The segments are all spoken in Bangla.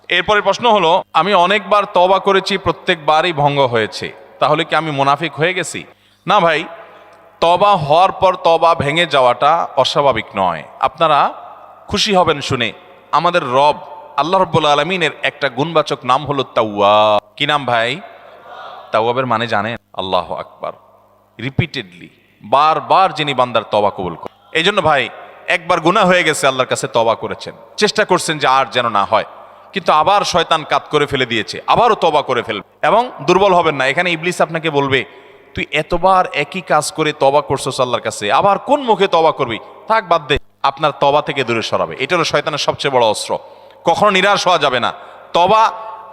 এরপরে প্রশ্ন হলো, আমি অনেকবার তওবা করেছি, প্রত্যেকবারই ভঙ্গ হয়েছে, তাহলে কি আমি মুনাফিক হয়ে গেছি? না ভাই, তওবা হওয়ার পর তওবা ভেঙে যাওয়াটা অস্বাভাবিক নয়। আপনারা খুশি হবেন শুনে, আমাদের রব আল্লাহ রাব্বুল আলামিনের একটা গুণবাচক নাম হলো তাওয়াব। কি নাম ভাই? তাওয়াবের মানে জানেন? আল্লাহু আকবার। রিপিটেডলি, বারবার যিনি বান্দার তওবা কবুল করেন। এই জন্য ভাই, একবার গুনাহ হয়ে গেছে, আল্লাহর কাছে তওবা করেছেন, চেষ্টা করছেন যে আর যেন না হয়, কিন্তু আবার শয়তান কাত করে ফেলে দিয়েছে, আবারও তওবা করে ফেলবে। এবং দুর্বল হবেন না। এখানে ইবলিস আপনাকে বলবে, তুই এতবার একই কাজ করে তওবা করছস আল্লাহর কাছে, আবার কোন মুখে তওবা করবি? থাক, বাদ দে। আপনার তওবা থেকে দূরে সরাবে। এটা হলো শয়তানের সবচেয়ে বড় অস্ত্র। কখনো নিরাশ হওয়া যাবে না। তওবা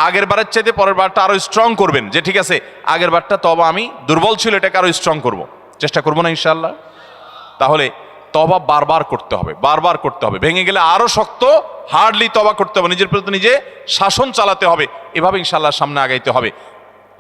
আগের বারের চাইতে পরের বারটা আরো স্ট্রং করবেন, যে ঠিক আছে আগের বারটা তওবা আমি দুর্বল ছিল, এটাকে আরো স্ট্রং করব, চেষ্টা করবো না ইনশাআল্লাহ। তাহলে তওবা বারবার করতে হবে, বারবার করতে হবে। ভেঙে গেলে আরো শক্ত, হার্ডলি তওবা করতে হবে, নিজের প্রতি নিজে শাসন চালাতে হবে। এভাবে ইনশাআল্লাহ সামনে আগাইতে হবে।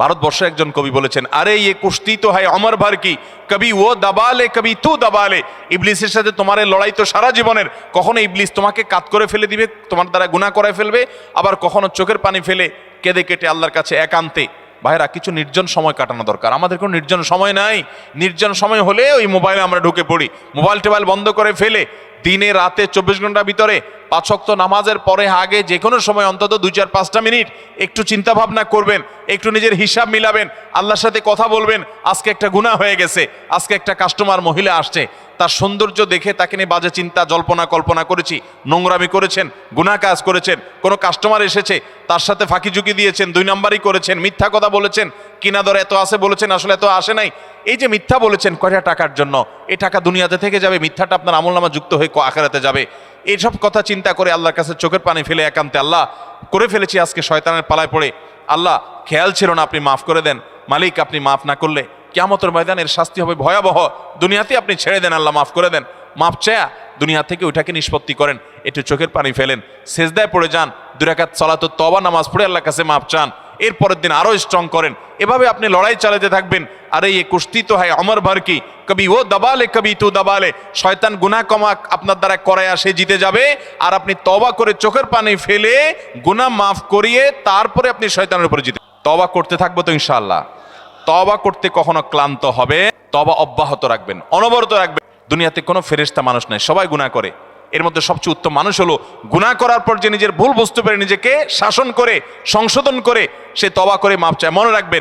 ভারতবর্ষে একজন কবি বলেছেন, আরে ইয়ে কুস্তি তো হয় অমর ভর কি, কবি ও দাবালে কবি তু দাবালে। ইবলিসের সাথে তোমার এই লড়াই তো সারা জীবনের। কখনো ইবলিস তোমাকে কাত করে ফেলে দিবে, তোমার দ্বারা গুনাহ করায় ফেলবে, আবার কখনো চোখের পানি ফেলে কেঁদে কেটে আল্লাহর কাছে একান্তে। ভাইরা, কিছু নির্জন সময় কাটানো দরকার। আমাদের কোনো নির্জন সময় নাই। নির্জন সময় হলে ওই মোবাইলে আমরা ঢুকে পড়ি, মোবাইল টোবাইল বন্ধ করে ফেলে দিনে রাতে 24 ঘন্টার ভিতরে 5 ওয়াক্ত নামাজের পরে আগে যে কোনো সময় অন্তত 2-4-5টা মিনিট একটু চিন্তা ভাবনা করবেন, একটু নিজের হিসাব মিলাবেন, আল্লাহর সাথে কথা বলবেন। আজকে একটা গুনাহ হয়ে গেছে, আজকে একটা কাস্টমার মহিলা আসছে, তার সৌন্দর্য দেখে তাকে নিয়ে বাজে চিন্তা জল্পনা কল্পনা করেছি, নোংরামি করেছেন, গুনাহ কাজ করেছেন। কোনো কাস্টমার এসেছে, তার সাথে ফাঁকি ঝুঁকি দিয়েছেন, 2 নাম্বারই করেছেন, মিথ্যা কথা বলেছেন, কিনা দর এত আছে বলেছেন, আসলে এত আসে নাই। এই যে মিথ্যা বলেছেন কয়টা টাকার জন্য, এই টাকা দুনিয়াতে থেকে যাবে, মিথ্যাটা আপনার আমলনামা যুক্ত হয়ে আখিরাতে যাবে। এইসব কথা চিন্তা করে আল্লাহর কাছে চোখের পানি ফেলে একান্তে, আল্লাহ করে ফেলেছি আজকে শয়তানের পালায় পড়ে, আল্লাহ খেয়াল ছিল না, আপনি মাফ করে দেন। মালিক, আপনি মাফ না করলে কিয়ামতের ময়দানের শাস্তি হবে ভয়াবহ। দুনিয়াতে আপনি ছেড়ে দেন, আল্লাহ মাফ করে দেন। মাফ চায়া দুনিয়া থেকে ওইটাকে নিষ্পত্তি করেন, একটু চোখের পানি ফেলেন, সেজদায় পড়ে যান, 2 রাকাত সালাতুত তওবা নামাজ পড়ে আল্লাহর কাছে মাফ চান, এরপরের দিন আরো স্ট্রং করেন। এভাবে আপনি লড়াই চালাতে থাকবেন। আরে ये কুস্তি তো হয় অমর ভর কি, কবি ও দাবালে কবি তু দাবালে। শয়তান গুনাহ কমা আপনার দ্বারা করায় সে জিতে যাবে, আর আপনি তওবা করে চোখের পানি ফেলে গুনাহ মাফ করিয়ে তারপরে আপনি শয়তানের উপরে জিতে। তওবা করতে থাকবো তো ইনশাআল্লাহ। তওবা করতে কখনো ক্লান্ত হবে, তওবা অব্যাহত রাখবেন, অনবরত রাখবেন। দুনিয়াতে কোনো ফেরেশতা মানুষ নাই, সবাই গুনাহ করে। এর মধ্যে সবচেয়ে উত্তম মানুষ হলো গুনাহ করার পর যে নিজের ভুল বুঝতে পেরে নিজেকে শাসন করে সংশোধন করে সে তওবা করে মাপ চায়। মনে রাখবেন,